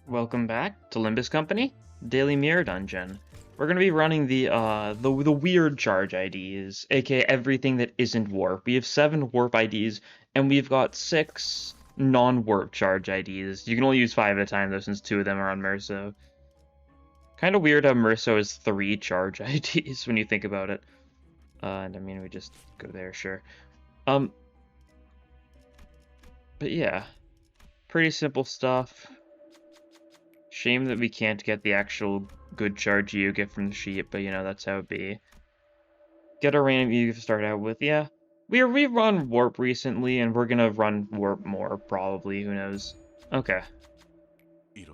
Welcome back to Limbus Company, Daily Mirror Dungeon. We're gonna be running the weird charge IDs, aka everything that isn't warp. We have 7 warp IDs, and we've got 6 non-warp charge IDs. You can only use 5 at a time though, since 2 of them are on Merso. Kind of weird how Merso has 3 charge IDs when you think about it. And I mean, we just go there, sure. But yeah, pretty simple stuff. Shame that we can't get the actual good charge you get from the sheep, but you know, that's how it be. Get a random you to start out with, yeah. We've run warp recently, and we're gonna run warp more, probably, who knows. Okay. It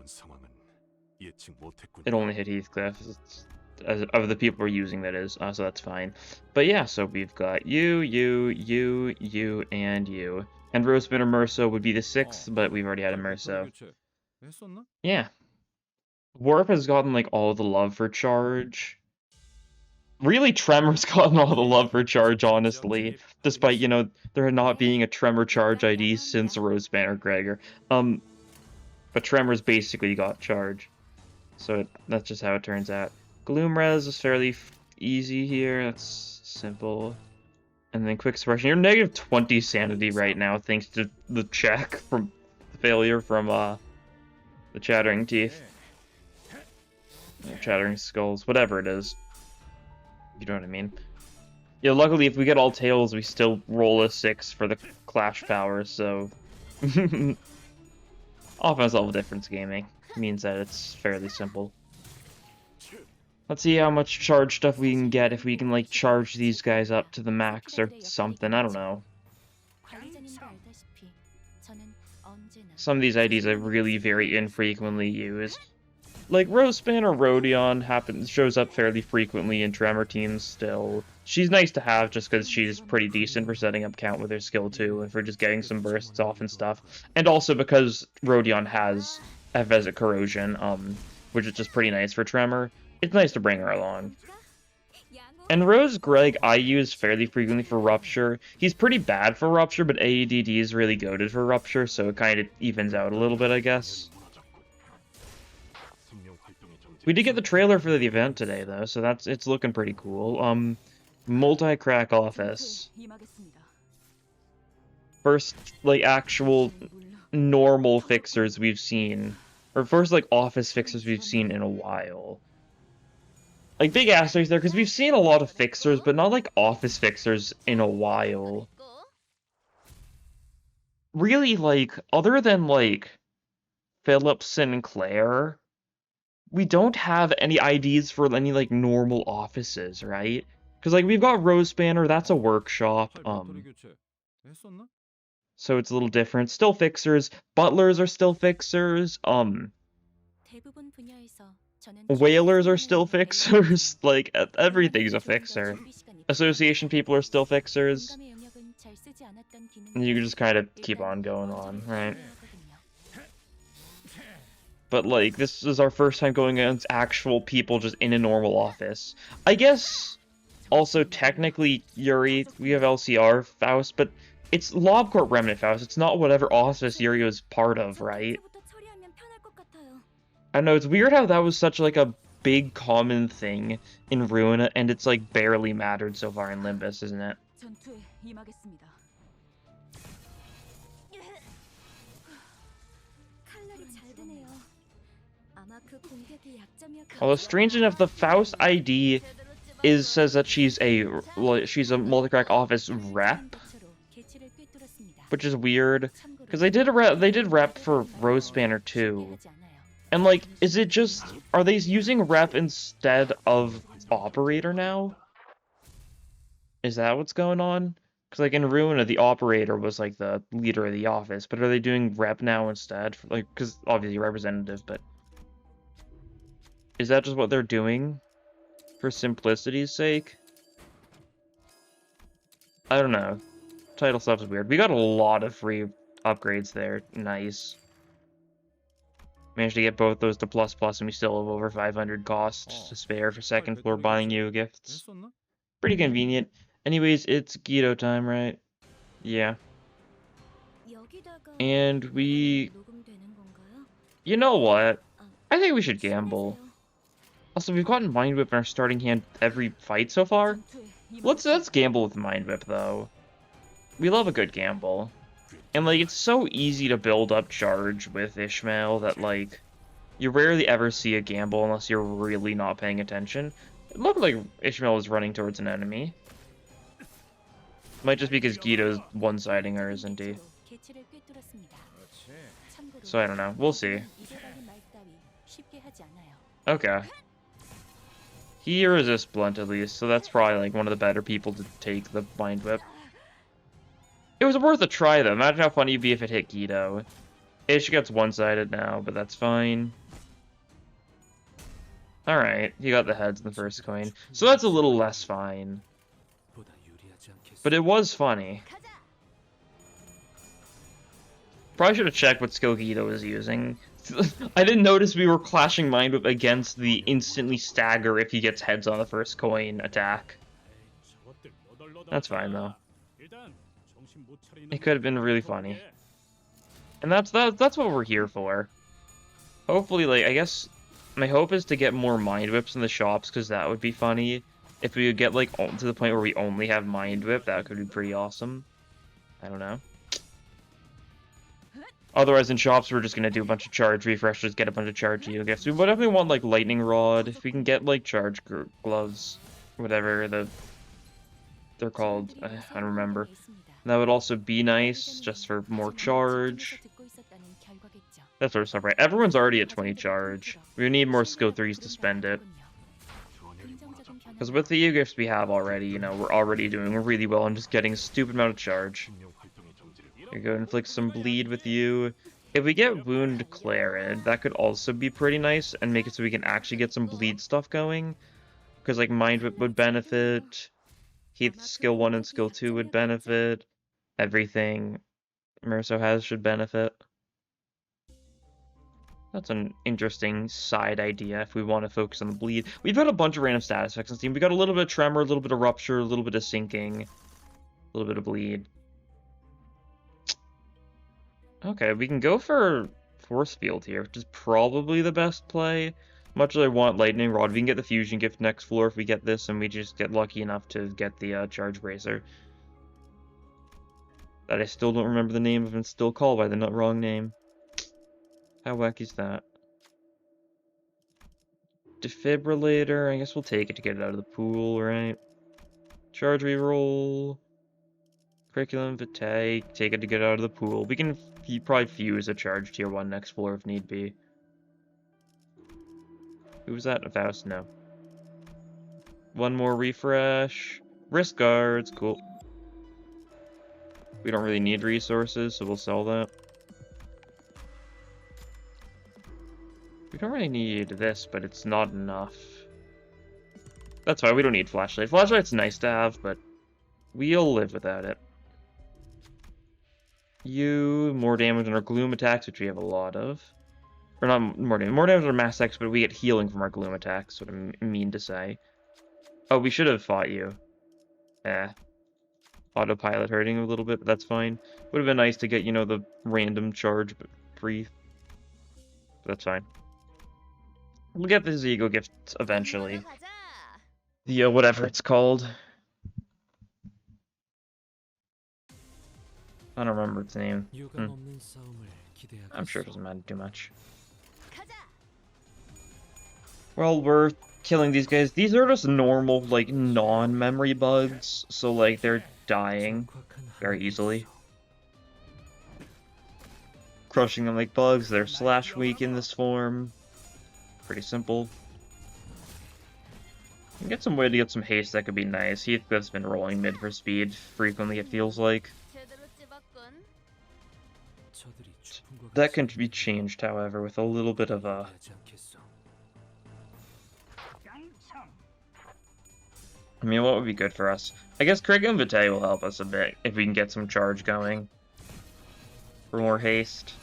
only hit Heathcliff, of the people we're using, that is, so that's fine. But yeah, so we've got you, and you. And Roseman or Merso would be the 6th, but we've already had a Merso. Yeah. Warp has gotten, like, all the love for charge. Really, Tremor's gotten all the love for charge, honestly. Despite, you know, there not being a Tremor charge ID since Rosebanner Gregor. But Tremor's basically got charge. So that's just how it turns out. Gloomres is fairly easy here. That's simple. And then Quick Suppression. You're negative 20 sanity right now, thanks to the check from failure from the Chattering Teeth. Or Chattering Skulls, whatever it is. You know what I mean? Yeah, luckily if we get all tails, we still roll a 6 for the clash power, so... Offense level difference gaming means that it's fairly simple. Let's see how much charge stuff we can get, if we can, like, charge these guys up to the max or something, I don't know. Some of these IDs I really very infrequently use. Like, Rosespan or Rodion shows up fairly frequently in Tremor teams still. She's nice to have just because she's pretty decent for setting up count with her skill too, and for just getting some bursts off and stuff. And also because Rodion has Efezit Corrosion, which is just pretty nice for Tremor. It's nice to bring her along. And Rose Greg I use fairly frequently for Rupture. He's pretty bad for Rupture, but AEDD is really goated for Rupture, so it kind of evens out a little bit, I guess. We did get the trailer for the event today, though, so it's looking pretty cool. Multi-crack office. First, like, actual normal fixers we've seen. Or first, like, office fixers we've seen in a while. Like, big asterisks there, because we've seen a lot of fixers, but not, like, office fixers in a while. Really, like, other than, like, Philip Sinclair, we don't have any IDs for any, like, normal offices, right? Because, like, we've got Rose Banner, that's a workshop, so it's a little different. Still fixers. Butlers are still fixers, Whalers are still fixers, like, everything's a fixer. Association people are still fixers. And you can just kind of keep on going on, right? But, like, this is our first time going against actual people just in a normal office. I guess, also, technically, Yuri, we have LCR Faust, but it's Lobcorp Remnant Faust. It's not whatever office Yuri was part of, right? I know, it's weird how that was such, like, a big common thing in Ruina, and it's, like, barely mattered so far in Limbus, isn't it? Although, strange enough, the Faust ID says that she's a multi-crack office rep, which is weird, because they did rep for Rose Banner too. And, like, is it just... Are they using rep instead of operator now? Is that what's going on? Because, like, in Ruina, the operator was, like, the leader of the office, but are they doing rep now instead? Like, because, obviously, representative, but... Is that just what they're doing? For simplicity's sake? I don't know. Title stuff is weird. We got a lot of free upgrades there. Nice. Managed to get both those to ++, and we still have over 500 cost to spare for second floor buying you gifts. Pretty convenient. Anyways, it's Guido time, right? Yeah. And we You know what? I think we should gamble. Also, we've gotten Mind Whip in our starting hand every fight so far. Let's gamble with Mind Whip, though. We love a good gamble. And, like, it's so easy to build up charge with Ishmael that, like, you rarely ever see a gamble unless you're really not paying attention. It looked like Ishmael was running towards an enemy. Might just be because Guido's one-siding her, isn't he? So I don't know. We'll see. Okay. He resists Blunt at least, so that's probably like one of the better people to take the Mind Whip. It was worth a try though. Imagine how funny it'd be if it hit Guido. Ish gets one-sided now, but that's fine. Alright, he got the heads in the first coin. So that's a little less fine. But it was funny. Probably should have checked what skill Guido was using. I didn't notice we were clashing Mind Whip against the instantly stagger if he gets heads on the first coin attack. That's fine though. It could have been really funny. And that's what we're here for. Hopefully, like, I guess my hope is to get more Mind Whips in the shops, because that would be funny. If we would get, like, to the point where we only have Mind Whip, that could be pretty awesome. I don't know. Otherwise, in shops, we're just going to do a bunch of charge refreshes, get a bunch of charge heal gifts. We would definitely want, like, Lightning Rod. If we can get, like, charge gloves, whatever they're called, I don't remember. That would also be nice, just for more charge. That sort of stuff, right? Everyone's already at 20 charge. We need more skill 3s to spend it. Because with the gifts we have already, you know, we're already doing really well and just getting a stupid amount of charge. Here you go, inflict some bleed with you. If we get wound declared, that could also be pretty nice and make it so we can actually get some bleed stuff going. Because, like, Mind Whip would benefit. Heath skill 1 and skill 2 would benefit. Everything Merso has should benefit. That's an interesting side idea if we want to focus on the bleed. We've got a bunch of random status effects on Steam. We got a little bit of tremor, a little bit of rupture, a little bit of sinking, a little bit of bleed. Okay, we can go for force field here, which is probably the best play. Much as I want lightning rod, we can get the fusion gift next floor if we get this, and we just get lucky enough to get the charge bracer. That I still don't remember the name of and still call by the wrong name. How wacky is that? Defibrillator, I guess we'll take it to get it out of the pool, right? Charge reroll. Curriculum vitae, take it to get it out of the pool. We can probably fuse a charge tier 1 next floor if need be. Who was that? Faust? No. One more refresh. Wrist guards, cool. We don't really need resources, so we'll sell that. We don't really need this, but it's not enough. That's fine, we don't need flashlight. Flashlight's nice to have, but we'll live without it. More damage on our gloom attacks, which we have a lot of. Or not more damage. More damage on our mass attacks, but we get healing from our gloom attacks, what I mean to say. Oh, we should have fought you. Autopilot hurting a little bit, but that's fine. Would have been nice to get, you know, the random charge, but free. That's fine. We'll get the ego gift eventually. The, whatever it's called. I don't remember its name. I'm sure it doesn't matter too much. Well, we're killing these guys. These are just normal, like, non-memory bugs, so, like, they're dying very easily. Crushing them like bugs, they're slash weak in this form. Pretty simple. Get some way to get some haste, that could be nice. Heathcliff's been rolling mid for speed frequently, it feels like. That can be changed, however, with a little bit of a... I mean, what would be good for us? I guess Curriculum Vitae will help us a bit, if we can get some charge going. For more haste.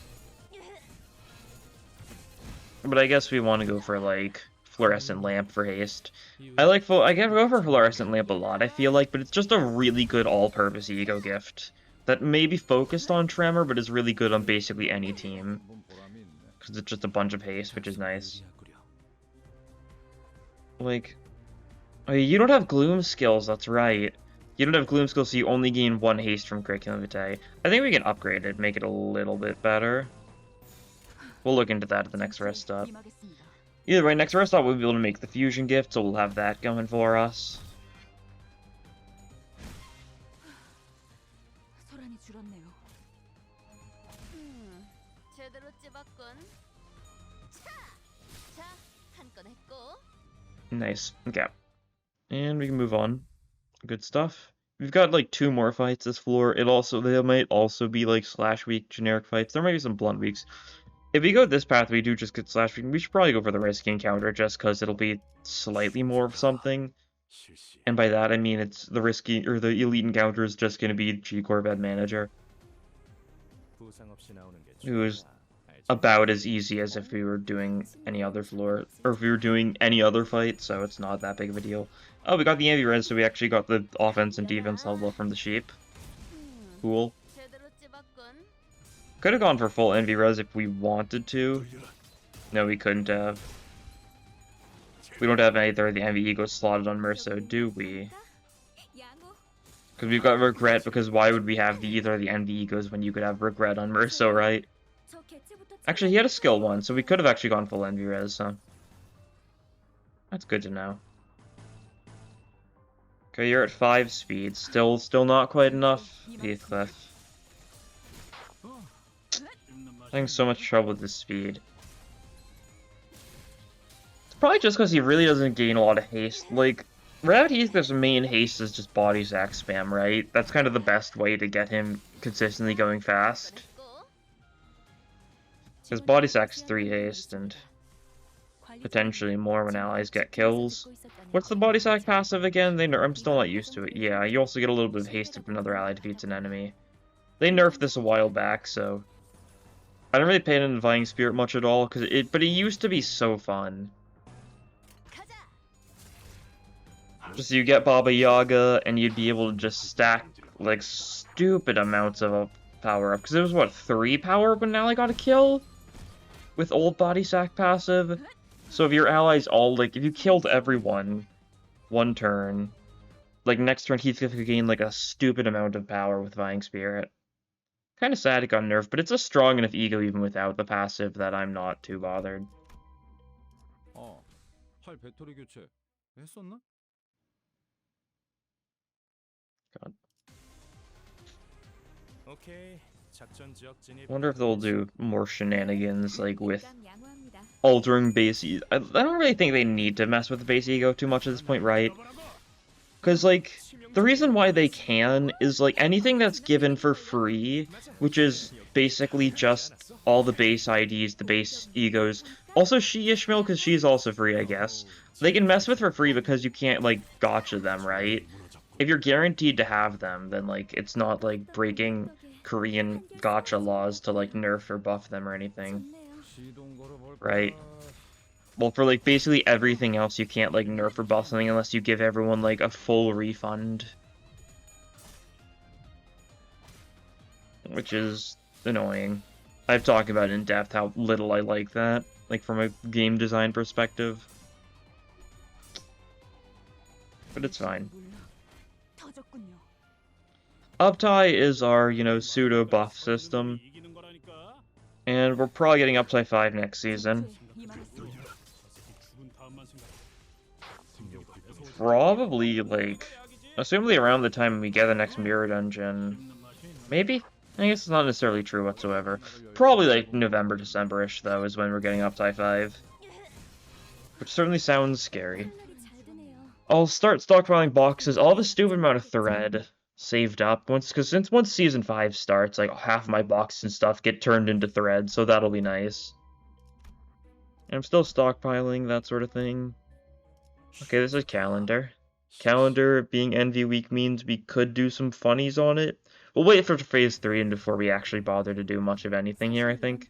But I guess we want to go for, like, Fluorescent Lamp for haste. I can go for Fluorescent Lamp a lot, I feel like, but it's just a really good all-purpose ego gift. That may be focused on Tremor, but is really good on basically any team. because it's just a bunch of haste, which is nice. Like, oh, you don't have gloom skills, that's right. You don't have gloom skills, so you only gain 1 haste from Curriculum Vitae. I think we can upgrade it, make it a little bit better. We'll look into that at the next rest stop. Either way, next rest stop we'll be able to make the fusion gift, so we'll have that going for us. Nice. Okay. And we can move on. Good stuff. We've got like 2 more fights this floor. They might also be like slash week generic fights. There might be some blunt weeks. If we go this path, we do just get slash week. We should probably go for the risky encounter just because it'll be slightly more of something. And by that I mean it's the risky or the elite encounter is just going to be G Corvette Manager, who is about as easy as if we were doing any other floor, or if we were doing any other fight, so it's not that big of a deal. Oh, we got the anti-res, so we actually got the offense and defense level from the sheep. Cool. Could have gone for full envy res if we wanted to. No, we couldn't have. We don't have either of the envy egos slotted on Merso, do we? Because we've got regret, because why would we have either of the envy egos when you could have regret on Merso, right? Actually, he had a skill 1, so we could have actually gone full envy res, so that's good to know. Okay, you're at 5 speed. Still not quite enough, Heathcliff. Having so much trouble with this speed. It's probably just because he really doesn't gain a lot of haste. Like, Rabbit Heathcliff's main haste is just body sack spam, right? That's kind of the best way to get him consistently going fast. Because body sack's 3 haste, and potentially more when allies get kills. What's the body sack passive again? I'm still not used to it. Yeah, you also get a little bit of haste if another ally defeats an enemy. They nerfed this a while back, so I don't really pay into Divine Spirit much at all, but it used to be so fun. Just you get Baba Yaga, and you'd be able to just stack like stupid amounts of a power up. Because it was what, 3 power up when an ally got a kill with old body sack passive. So if your allies all, like, if you killed everyone 1 turn, like, next turn Heathcliff could gain, like, a stupid amount of power with Vying Spirit. Kind of sad it got nerfed, but it's a strong enough ego even without the passive that I'm not too bothered. God. I wonder if they'll do more shenanigans, like, with altering base ego. I don't really think they need to mess with the base ego too much at this point, right? Because, like, the reason why they can is, like, anything that's given for free, which is basically just all the base IDs, the base egos. Also, Ishmael, because she's also free, I guess. They can mess with for free because you can't, like, gotcha them, right? If you're guaranteed to have them, then, like, it's not, like, breaking Korean gotcha laws to, like, nerf or buff them or anything. Right? Well, for, like, basically everything else, you can't, like, nerf or buff something unless you give everyone, like, a full refund. Which is annoying. I've talked about in depth how little I like that, like, from a game design perspective. But it's fine. Uptie is our, you know, pseudo buff system. And we're probably getting Uptie 5 next season. Probably, like, assumably around the time we get the next mirror dungeon. Maybe? I guess it's not necessarily true whatsoever. Probably, like, November, December-ish, though, is when we're getting Uptie 5. Which certainly sounds scary. I'll start stockpiling boxes. I'll have a stupid amount of thread saved up because once season 5 starts, like, half my boxes and stuff get turned into thread, so that'll be nice. And I'm still stockpiling, that sort of thing. Okay, this is calendar. Calendar being Envy Week means we could do some funnies on it. We'll wait for phase 3 and before we actually bother to do much of anything here, I think.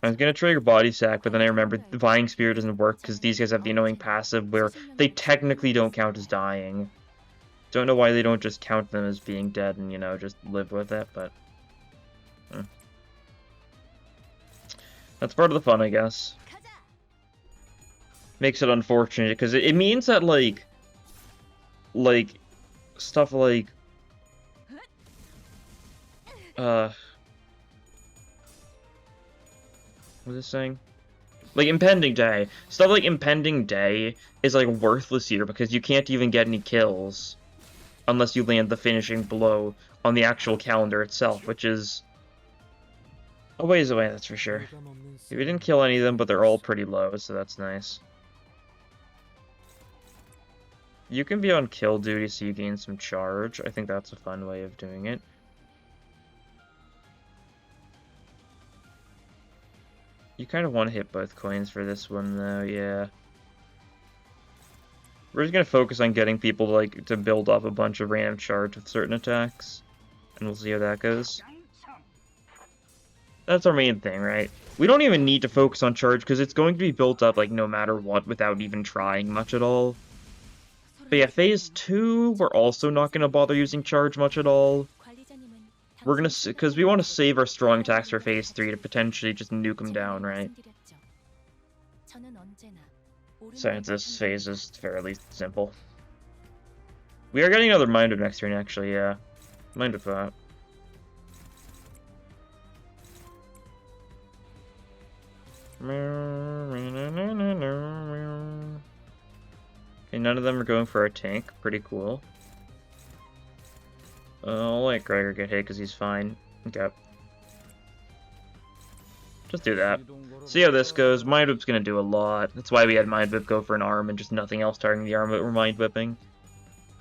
I was gonna trigger Body Sack, but then I remembered the Vying Spirit doesn't work because these guys have the annoying passive where they technically don't count as dying. Don't know why they don't just count them as being dead and, you know, just live with it, but... That's part of the fun, I guess. Makes it unfortunate, because it means that, like, stuff like, what was this saying? Like, Impending Day. Stuff like Impending Day is, like, worthless here, because you can't even get any kills unless you land the finishing blow on the actual calendar itself, which is a ways away, that's for sure. We didn't kill any of them, but they're all pretty low, so that's nice. You can be on kill duty so you gain some charge. I think that's a fun way of doing it. You kind of want to hit both coins for this one, though, yeah. We're just going to focus on getting people to build up a bunch of random charge with certain attacks. And we'll see how that goes. That's our main thing, right? We don't even need to focus on charge, because it's going to be built up, like, no matter what, without even trying much at all. But yeah, Phase 2, we're also not going to bother using charge much at all. We're going to, because we want to save our strong attacks for Phase 3 to potentially just nuke them down, right? Since this phase is fairly simple. We are getting another Mind Whip next turn, actually, yeah. Mind Whip that. Okay, none of them are going for our tank. Pretty cool. I'll let Gregor get hit because he's fine. Okay. Just do that. See how this goes. Mind Whip's gonna do a lot. That's why we had Mind Whip go for an arm and just nothing else targeting the arm that we're Mind Whipping.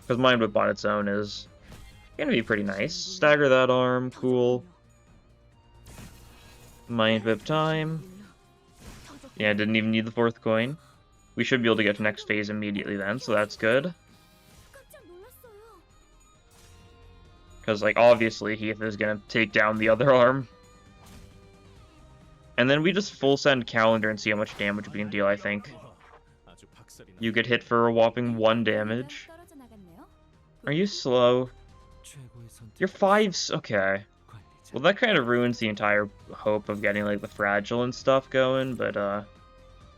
Because Mind Whip on its own is gonna be pretty nice. Stagger that arm. Cool. Mind Whip time. Yeah, didn't even need the 4th coin. We should be able to get to next phase immediately then, so that's good. Because, like, obviously Heath is going to take down the other arm. And then we just full send Calendar and see how much damage we can deal, I think. You get hit for a whopping 1 damage. Are you slow? You're 5... Okay. Well, that kind of ruins the entire hope of getting, like, the Fragile and stuff going, but,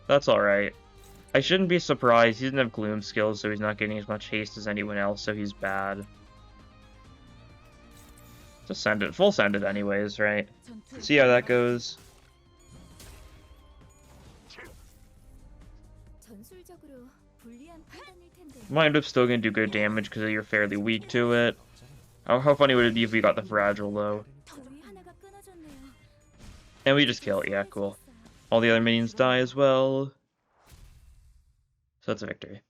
that's alright. I shouldn't be surprised. He doesn't have Gloom skills, so he's not getting as much haste as anyone else, so he's bad. Just send it. Full send it anyways, right? See how that goes. Mind Whip's still gonna do good damage because you're fairly weak to it. How funny would it be if we got the Fragile, though? And we just kill it. Yeah, cool. All the other minions die as well. So that's a victory.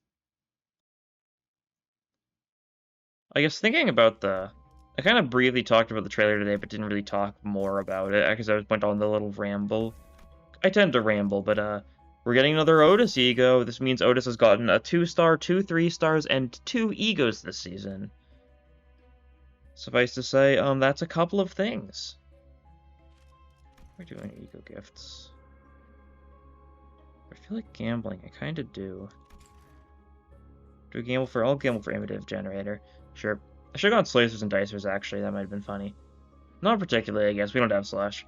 I guess thinking about I kind of briefly talked about the trailer today, but didn't really talk more about it, because I went on the little ramble. I tend to ramble, but we're getting another Otis Ego. This means Otis has gotten a 2-star, 2 3-stars, and 2 Egos this season. Suffice to say, that's a couple of things. We're doing Ego gifts. I feel like gambling. I kind of do. Do we gamble for... I'll gamble for Imitative Generator. Sure. I should have gone Slicers and Dicers, actually. That might have been funny. Not particularly, I guess. We don't have Slash.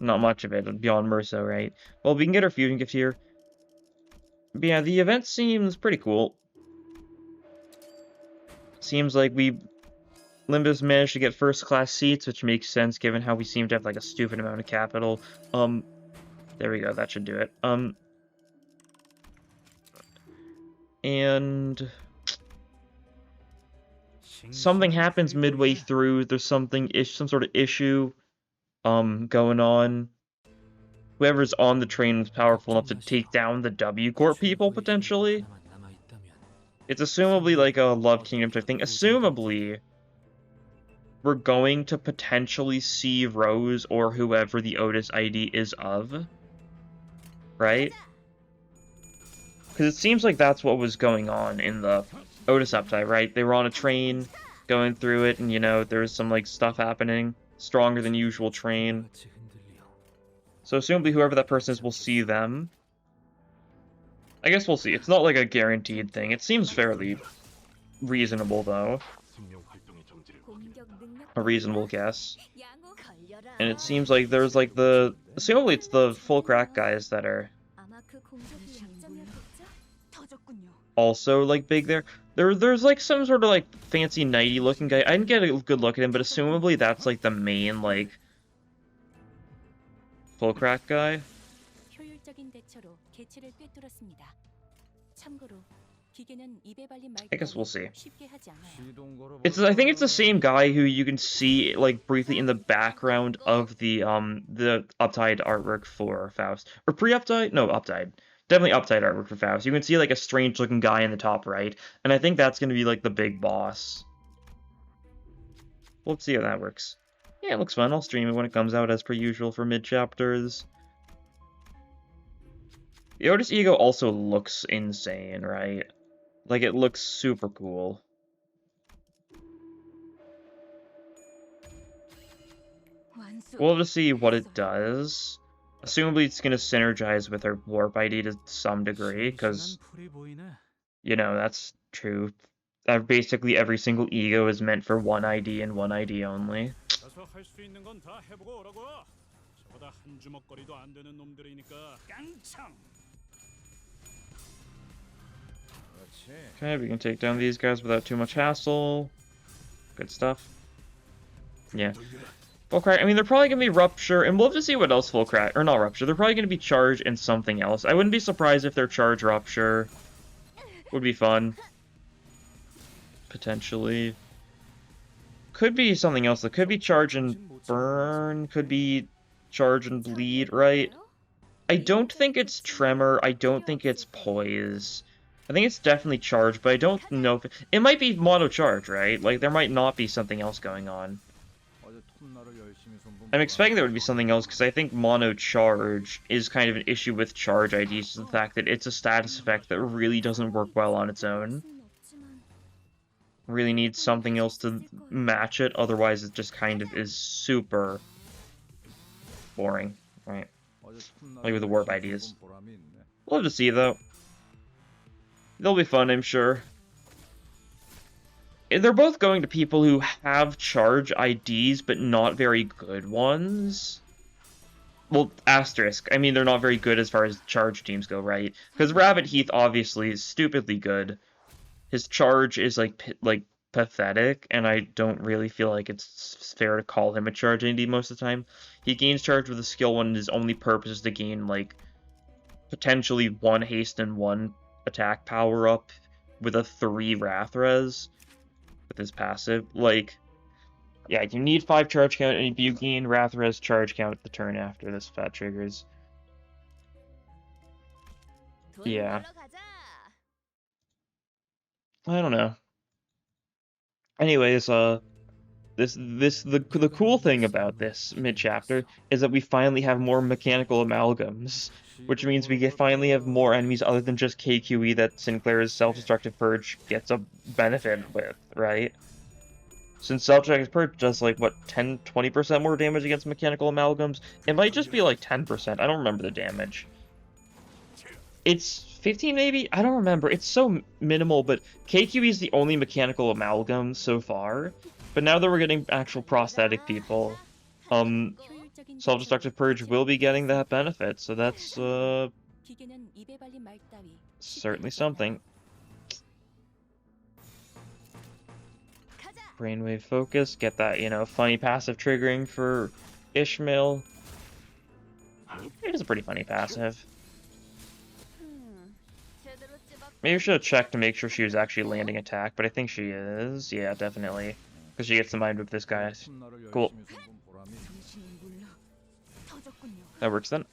Not much of it, beyond Merso, right? Well, we can get our Fusion Gift here. But yeah, the event seems pretty cool. Seems like Limbus managed to get first-class seats, which makes sense given how we seem to have, like, a stupid amount of capital. There we go, that should do it. And something happens midway through. There's some sort of issue going on. Whoever's on the train is powerful enough to take down the W Corp people, potentially. It's assumably like a Love Kingdom type thing. Assumably, we're going to potentially see Rose or whoever the Otis ID is of. Right? Because it seems like that's what was going on in the Otis update, right? They were on a train, going through it, and, you know, there was some, like, stuff happening. Stronger than usual train. So, assumably whoever that person is will see them. I guess we'll see. It's not, like, a guaranteed thing. It seems fairly reasonable, though. A reasonable guess. And it seems like there's like assumably it's the full crack guys that are also like big there. There's like some sort of like fancy knighty looking guy. I didn't get a good look at him, but assumably that's like the main like full crack guy. I guess we'll see. I think it's the same guy who you can see like briefly in the background of the Uptide artwork for Faust. Or pre-Uptide? No, Uptide. Definitely Uptide artwork for Faust. You can see like a strange looking guy in the top right, and I think that's gonna be like the big boss. Let's see how that works. Yeah, it looks fun. I'll stream it when it comes out as per usual for mid-chapters. The Otis Ego also looks insane, right? Like, it looks super cool. We'll have to see what it does. Assumably it's going to synergize with her warp ID to some degree, because, you know, that's true. Basically every single ego is meant for one ID and one ID only. Okay, we can take down these guys without too much hassle. Good stuff. Yeah. Full crack, I mean, they're probably going to be Rupture, and we'll have to see what else Full Crack, or not Rupture, they're probably going to be Charge and something else. I wouldn't be surprised if they're Charge Rupture. Would be fun. Potentially. Could be something else, though. Could be Charge and Burn, could be Charge and Bleed, right? I don't think it's Tremor, I don't think it's Poise. I think it's definitely Charge, but I don't know if it might be Mono Charge, right? Like, there might not be something else going on. I'm expecting there would be something else, because I think Mono Charge is kind of an issue with Charge IDs, the fact that it's a status effect that really doesn't work well on its own. Really needs something else to match it, otherwise it just kind of is super boring, right? Like with the warp IDs. We'll have to see, though. They'll be fun, I'm sure. They're both going to people who have Charge IDs, but not very good ones. Well, asterisk. I mean, they're not very good as far as Charge teams go, right? Because Rabbit Heath obviously is stupidly good. His Charge is, like pathetic, and I don't really feel like it's fair to call him a Charge ID most of the time. He gains Charge with a skill 1, and his only purpose is to gain, like, potentially 1 haste and 1 attack power up with a 3 Wrath Res with his passive. Like, yeah, you need 5 charge count, and if you gain Wrath Res charge count the turn after this fat triggers. Yeah. I don't know. Anyways, the cool thing about this mid-chapter is that we finally have more mechanical amalgams, which means we finally have more enemies other than just KQE that Sinclair's Self-Destructive Purge gets a benefit with, right? Since Self-Destructive Purge does, like, what, 10-20% more damage against mechanical amalgams? It might just be, like, 10%. I don't remember the damage. It's 15, maybe? I don't remember. It's so minimal, but KQE is the only mechanical amalgam so far. But now that we're getting actual prosthetic people, Self-Destructive Purge will be getting that benefit, so that's, certainly something. Brainwave Focus, get that, you know, funny passive triggering for Ishmael. It is a pretty funny passive. Maybe I should have checked to make sure she was actually landing attack, but I think she is. Yeah, definitely. Because she gets the mind with this guy. Cool. That works then.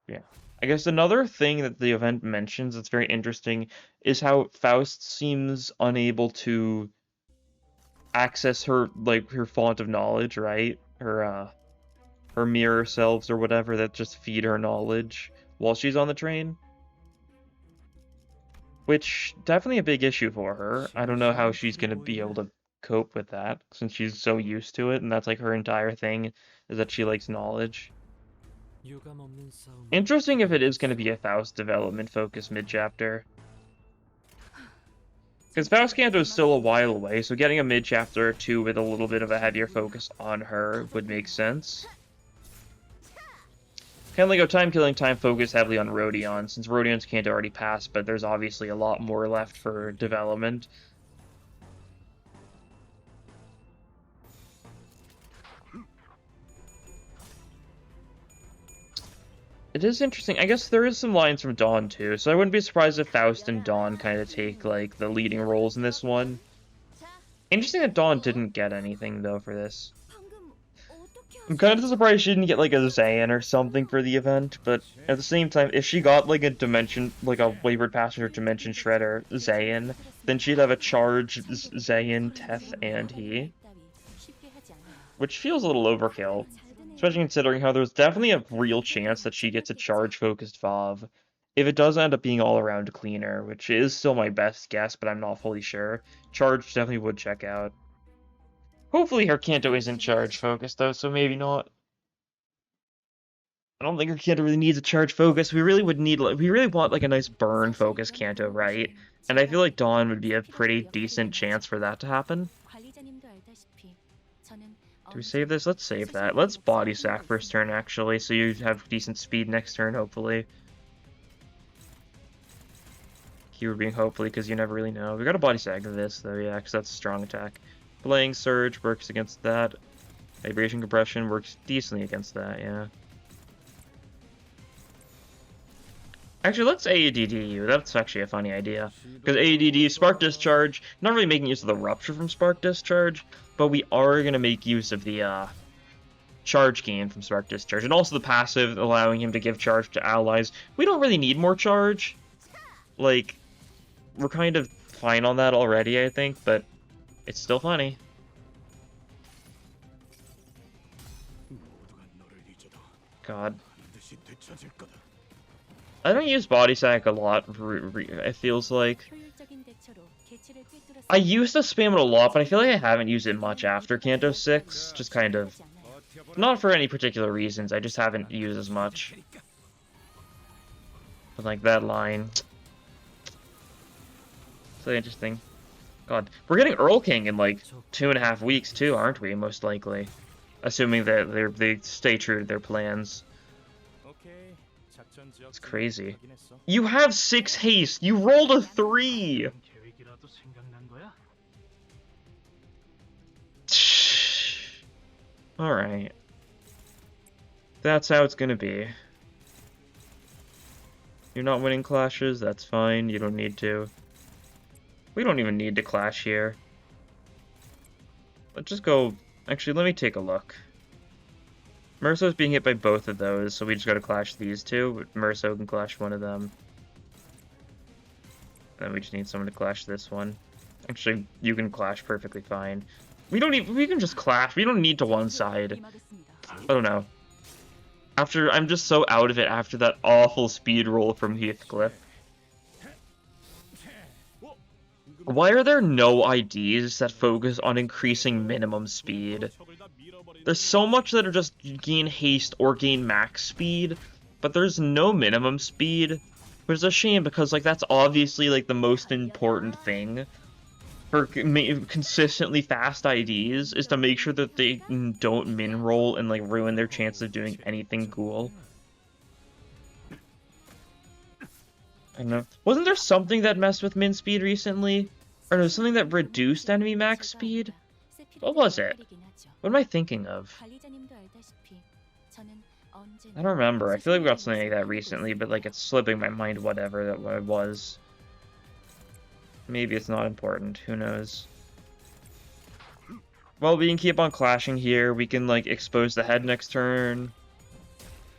Yeah. I guess another thing that the event mentions that's very interesting is how Faust seems unable to access her, like, her font of knowledge, right? Her mirror selves or whatever that just feed her knowledge while she's on the train. Which, definitely a big issue for her. I don't know how she's going to be able to cope with that, since she's so used to it, and that's like her entire thing, is that she likes knowledge. Interesting if it is going to be a Faust development focus mid-chapter. Because Faust Canto is still a while away, so getting a mid-chapter or two with a little bit of a heavier focus on her would make sense. Kind of like a time-killing time focus heavily on Rodion, since Rodion's Canto already passed, but there's obviously a lot more left for development. It is interesting. I guess there is some lines from Dawn, too, so I wouldn't be surprised if Faust and Dawn kind of take, like, the leading roles in this one. Interesting that Dawn didn't get anything, though, for this. I'm kind of surprised she didn't get, like, a Zayan or something for the event, but at the same time, if she got, like, a Dimension, like, a Wayward Passenger Dimension Shredder Zayan, then she'd have a charged Zayan, Teth, and he. Which feels a little overkill. Especially considering how there's definitely a real chance that she gets a charge-focused VOV. If it does end up being all-around cleaner, which is still my best guess, but I'm not fully sure, charge definitely would check out. Hopefully her Canto isn't charge-focused, though, so maybe not. I don't think her Canto really needs a charge-focus. We really want, like, a nice burn-focused Canto, right? And I feel like Dawn would be a pretty decent chance for that to happen. Do we save this? Let's save that. Let's body sack first turn, actually, so you have decent speed next turn, hopefully. Keyword being hopefully, because you never really know. We got a body sack this, though, yeah, because that's a strong attack. Belaying Surge works against that. Vibration Compression works decently against that, yeah. Actually, let's AEDD you. That's actually a funny idea. Because AEDD, Spark Discharge, not really making use of the Rupture from Spark Discharge, but we are going to make use of the charge gain from Spark Discharge. And also the passive, allowing him to give charge to allies. We don't really need more charge. Like, we're kind of fine on that already, I think, but it's still funny. God. I don't use Body Sack a lot, it feels like. I used to spam it a lot, but I feel like I haven't used it much after Canto 6. Just kind of... Not for any particular reasons, I just haven't used as much. But like that line... So interesting. God, we're getting Earl King in like 2.5 weeks too, aren't we? Most likely. Assuming that they stay true to their plans. It's crazy. You have 6 haste! You rolled a 3! Alright. That's how it's gonna be. You're not winning clashes, that's fine, you don't need to. We don't even need to clash here. Let's just go... Actually, let me take a look. Merso's being hit by both of those, so we just gotta clash these two, but Merso can clash one of them. Then we just need someone to clash this one. Actually, you can clash perfectly fine. We can just clash. We don't need to one side. I don't know. I'm just so out of it after that awful speed roll from Heathcliff. Why are there no IDs that focus on increasing minimum speed? There's so much that are just gain haste or gain max speed, but there's no minimum speed, which is a shame because like that's obviously like the most important thing for consistently fast IDs is to make sure that they don't min roll and like ruin their chance of doing anything cool. I don't know. Wasn't there something that messed with min speed recently? Or no, something that reduced enemy max speed? What was it? What am I thinking of? I don't remember. I feel like we got something like that recently, but like it's slipping my mind whatever that what it was. Maybe it's not important. Who knows? Well, we can keep on clashing here. We can like expose the head next turn.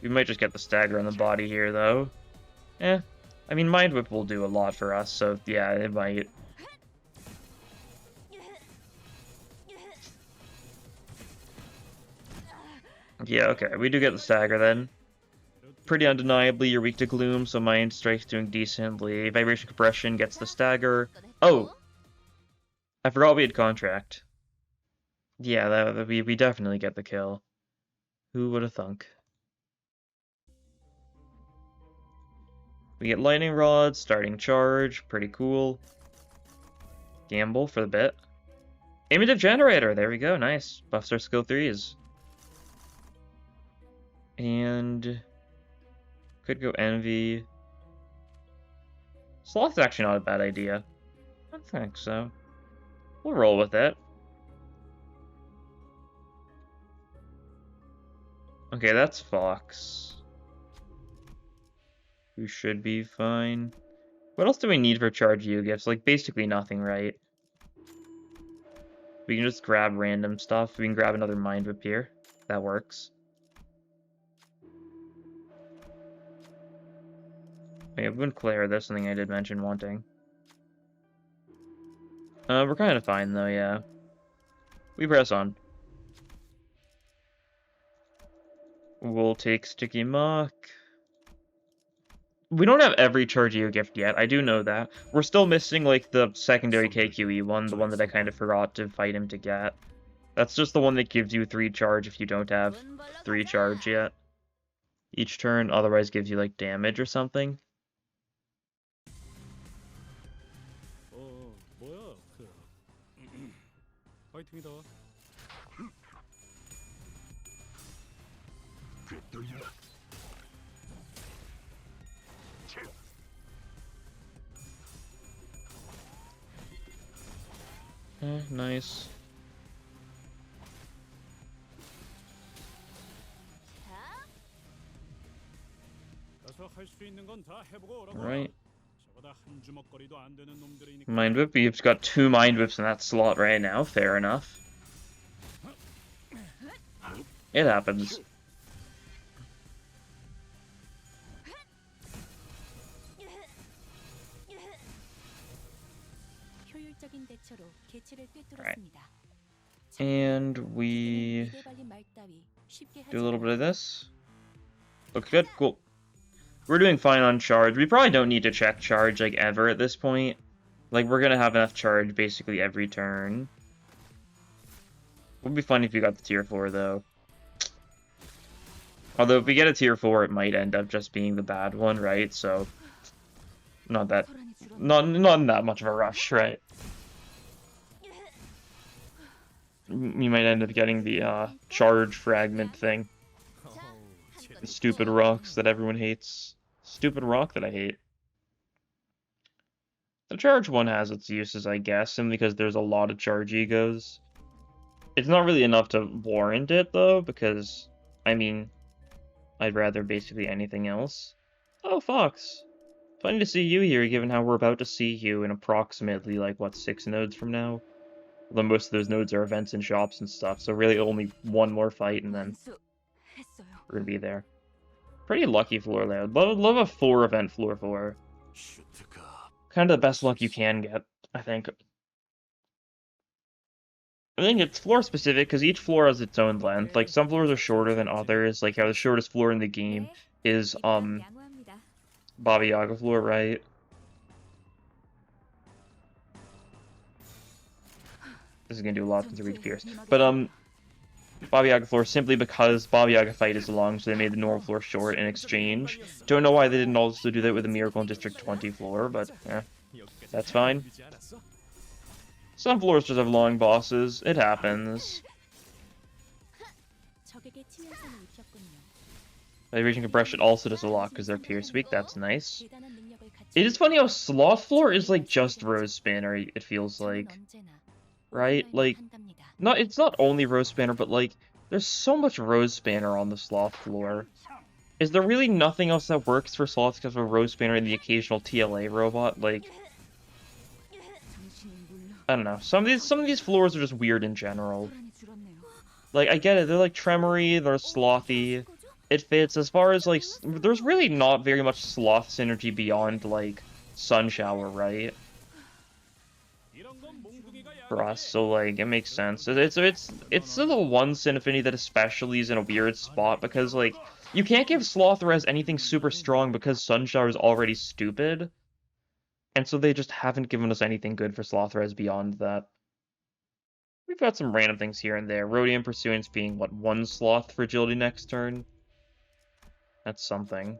We might just get the stagger on the body here, though. Eh. I mean, Mind Whip will do a lot for us, so yeah, it might. Yeah, okay, we do get the stagger then. Pretty undeniably, you're weak to Gloom, so Mind Strike's doing decently. Vibration Compression gets the stagger. Oh! I forgot we had Contract. Yeah, we definitely get the kill. Who would have thunk? We get Lightning Rod, starting charge, pretty cool. Gamble for the bit. Image of Generator, there we go, nice. Buffs our skill 3s. And could go Envy. Sloth's actually not a bad idea. I don't think so. We'll roll with it. Okay, that's Fox. Who should be fine. What else do we need for charge U-gifts? Like, basically nothing, right? We can just grab random stuff. We can grab another Mind Whip here. That works. Okay, Wind Claire, that's something I did mention wanting. We're kind of fine, though, yeah. We press on. We'll take Sticky Mock. We don't have every Chargeo gift yet, I do know that. We're still missing, like, the secondary KQE one, the one that I kind of forgot to fight him to get. That's just the one that gives you 3 charge if you don't have 3 charge yet. Each turn, otherwise gives you, like, damage or something. Nice. Alright. Mind Whip, you've got 2 Mind Whips in that slot right now, fair enough. It happens. Right. And we do a little bit of this. Looks good, cool. We're doing fine on charge. We probably don't need to check charge, like, ever at this point. Like, we're gonna have enough charge basically every turn. Would be fun if you got the tier 4, though. Although, if we get a tier 4, it might end up just being the bad one, right? So, not that much of a rush, right? You might end up getting the charge fragment thing. The stupid rocks that everyone hates. Stupid rock that I hate. The charge one has its uses, I guess, simply because there's a lot of charge egos. It's not really enough to warrant it, though, because, I mean, I'd rather basically anything else. Oh, Fox! Funny to see you here, given how we're about to see you in approximately, like, what, 6 nodes from now? Although most of those nodes are events and shops and stuff, so really only one more fight and then we're gonna be there. Pretty lucky floor layout. Love a 4 event floor 4. Kind of the best luck you can get, I think. I think it's floor specific because each floor has its own length. Like, some floors are shorter than others. Like how the shortest floor in the game is Baba Yaga floor, right? This is gonna do a lot since I reach Pierce. But Baba Yaga floor simply because Baba Yaga fight is long, so they made the normal floor short in exchange. Don't know why they didn't also do that with the Miracle in District 20 floor, but yeah, that's fine. Some floors just have long bosses. It happens. Vibration Compression also does a lot because they're Pierce weak. That's nice. It is funny how Sloth floor is like just Rose Spanner, it feels like. Right? Like, it's not only Rose Spanner, but like, there's so much Rose Spanner on the Sloth floor. Is there really nothing else that works for Sloth except for Rose Spanner and the occasional TLA robot? Like, I don't know. Some of these floors are just weird in general. Like, I get it. They're like Tremory, they're slothy. It fits. As far as like, there's really not very much sloth synergy beyond like Sun Shower, right? For us, so like it makes sense. It's the one Symphony that especially is in a weird spot because like you can't give Sloth Res anything super strong because Sun Shower is already stupid. And so they just haven't given us anything good for Sloth Res beyond that. We've got some random things here and there. Rhodium Pursuance being, what, 1 Sloth Fragility next turn? That's something.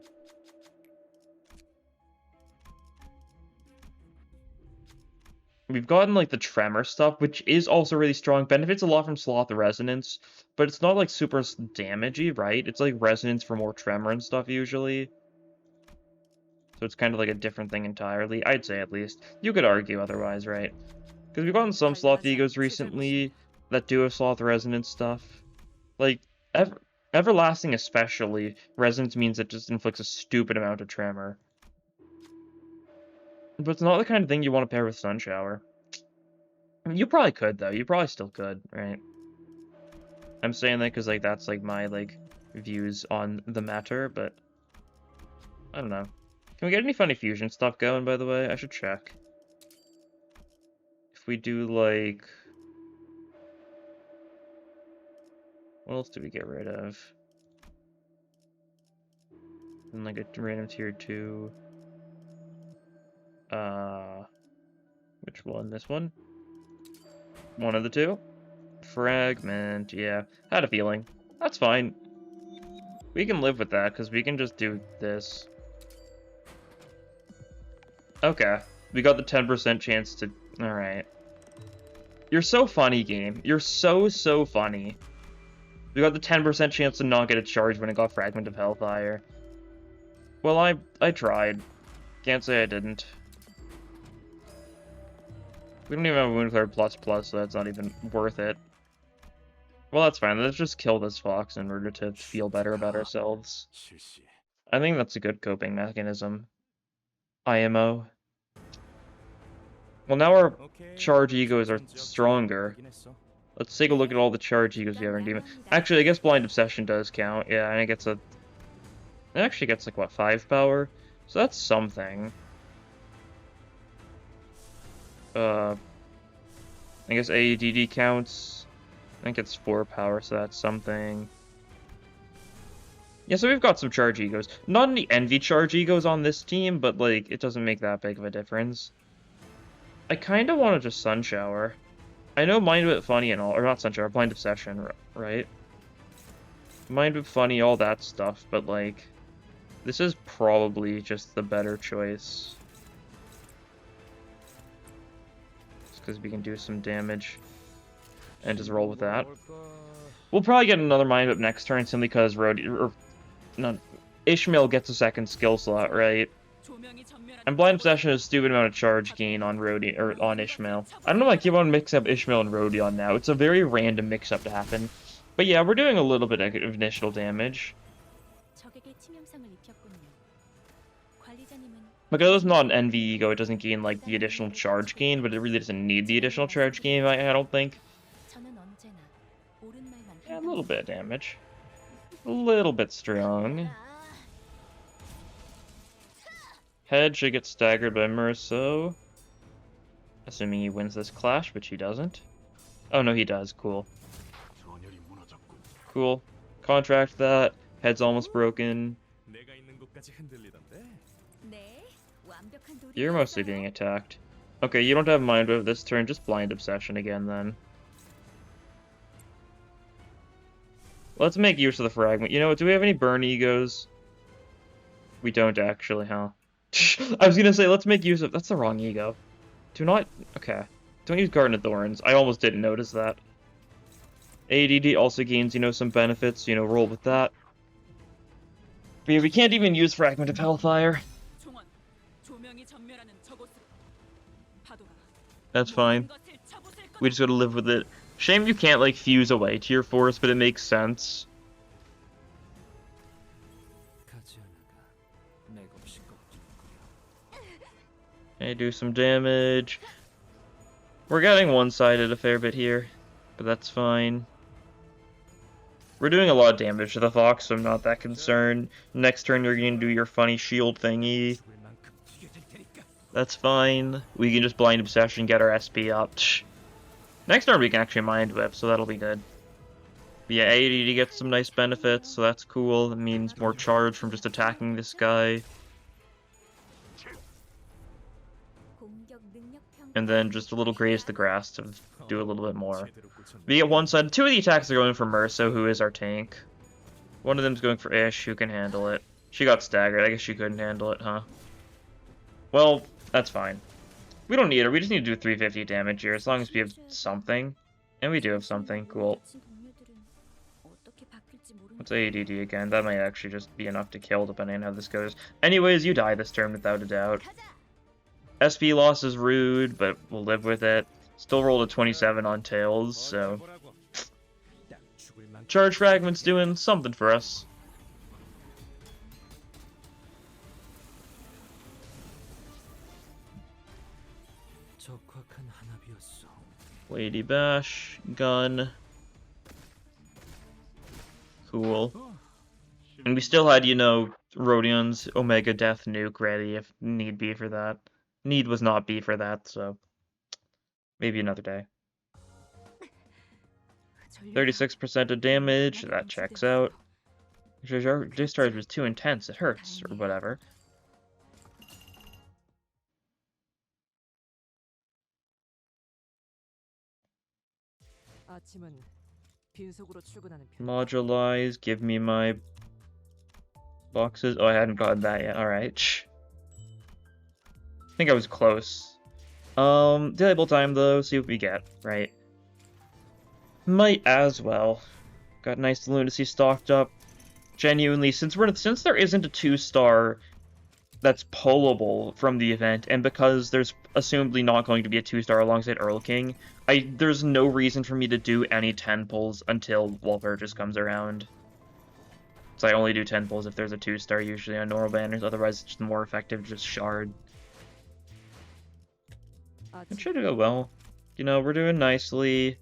We've gotten, like, the Tremor stuff, which is also really strong. Benefits a lot from Sloth Resonance, but it's not, like, super damagey, right? It's, like, Resonance for more Tremor and stuff, usually. So it's kind of, like, a different thing entirely. I'd say, at least. You could argue otherwise, right? Because we've gotten some Sloth Egos recently that do have Sloth Resonance stuff. Like, Everlasting especially, Resonance means it just inflicts a stupid amount of Tremor. But it's not the kind of thing you want to pair with Sunshower. I mean, you probably could, though. You probably still could, right? I'm saying that because, like, that's, like, my, like, views on the matter, but I don't know. Can we get any funny fusion stuff going, by the way? I should check. If we do, like... What else do we get rid of? And, like, a random tier 2. Which one? This one? One of the two? Fragment, yeah. Had a feeling. That's fine. We can live with that, because we can just do this. Okay. We got the 10% chance to... Alright. You're so funny, game. You're so funny. We got the 10% chance to not get a charge when it got Fragment of Hellfire. Well, I tried. Can't say I didn't. We don't even have a Woundclear plus, so that's not even worth it. Well, that's fine. Let's just kill this fox in order to feel better about ourselves. I think that's a good coping mechanism. IMO. Well, now our charge egos are stronger. Let's take a look at all the charge egos we have in Demon. Actually, I guess Blind Obsession does count. Yeah, and it gets a... It actually gets, like, what, 5 power? So that's something. I guess AEDD counts. I think it's 4 power, so that's something. Yeah, so we've got some charge egos. Not any Envy charge egos on this team, but, like, it doesn't make that big of a difference. I kind of want to just Sunshower. I know Mind Whip Funny and all, or not Sunshower, Blind Obsession, right? Mind Whip Funny, all that stuff, but, like, this is probably just the better choice. Just because we can do some damage and just roll with that. We'll probably get another Mind Whip next turn simply because Ishmael gets a second skill slot, right? And Blind Obsession has a stupid amount of charge gain on on Ishmael. I don't know why I keep on mixing up Ishmael and Rodion now. It's a very random mix-up to happen. But yeah, we're doing a little bit of initial damage. Because it's not an Envy Ego, it doesn't gain, like, the additional charge gain, but it really doesn't need the additional charge gain, I don't think. Yeah, a little bit of damage. A little bit strong. Head should get staggered by Merso. Assuming he wins this clash, which he doesn't. Oh no, he does. Cool. Cool. Contract that. Head's almost broken. You're mostly being attacked. Okay, you don't have Mind Whip this turn, just Blind Obsession again then. Let's make use of the Fragment. You know what, do we have any Burn Egos? We don't actually, huh? I was gonna say, let's make use of... That's the wrong ego. Do not... Okay. Don't use Garden of Thorns. I almost didn't notice that. ADD also gains, you know, some benefits. You know, roll with that. But yeah, we can't even use Fragment of Hellfire. That's fine. We just gotta live with it. Shame you can't, like, fuse away to your force, but it makes sense. Okay, do some damage. We're getting one-sided a fair bit here, but that's fine. We're doing a lot of damage to the Fox, so I'm not that concerned. Next turn, you're going to do your funny shield thingy. That's fine. We can just Blind Obsession, get our SP up. Next turn, we can actually Mind Whip, so that'll be good. But yeah, ADD gets some nice benefits, so that's cool. It means more charge from just attacking this guy. And then just a little Graze the Grass to do a little bit more. We get one side. 2 of the attacks are going for Merso, who is our tank. One of them's going for Ish, who can handle it. She got staggered. I guess she couldn't handle it, huh? Well, that's fine. We don't need it. We just need to do 350 damage here, as long as we have something. And we do have something. Cool. What's ADD again? That might actually just be enough to kill, depending on how this goes. Anyways, you die this turn without a doubt. SP loss is rude, but we'll live with it. Still rolled a 27 on Tails, so... Charge Fragment's doing something for us. Lady Bash, gun. Cool. And we still had, you know, Rodion's Omega Death nuke ready if need be for that. Need was not be for that, so maybe another day. 36% of damage, that checks out. Our discharge was too intense, it hurts, or whatever. Modulize, give me my boxes. Oh, I hadn't gotten that yet. Alright. I think I was close. Disable time though, see what we get, right? Might as well. Got nice lunacy stocked up. Genuinely, since there isn't a 2-star that's pullable from the event, and because there's assumably not going to be a 2-star alongside Earl King, there's no reason for me to do any 10 pulls until Walpurgis comes around. So I only do 10 pulls if there's a 2-star usually on normal banners, otherwise it's just more effective just shard. It should go well. You know, we're doing nicely.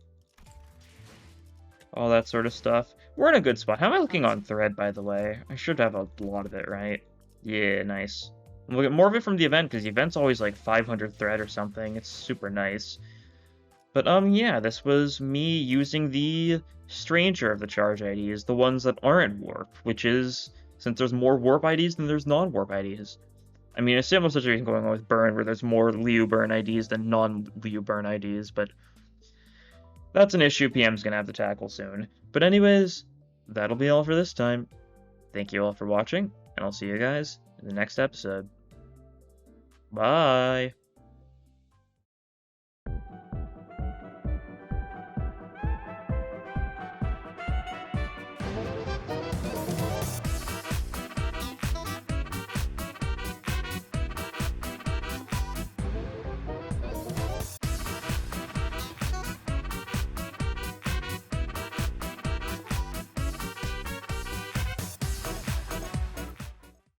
All that sort of stuff. We're in a good spot. How am I looking on thread, by the way? I should have a lot of it, right? Yeah, nice. We'll get more of it from the event, because the event's always like 500 thread or something. It's super nice. But, yeah, this was me using the stranger of the charge IDs, the ones that aren't warp, which is, since there's more warp IDs than there's non-warp IDs. I mean, a similar situation going on with Burn, where there's more Liu Burn IDs than non-Liu Burn IDs, but that's an issue PM's gonna have to tackle soon. But anyways, that'll be all for this time. Thank you all for watching, and I'll see you guys in the next episode. Bye!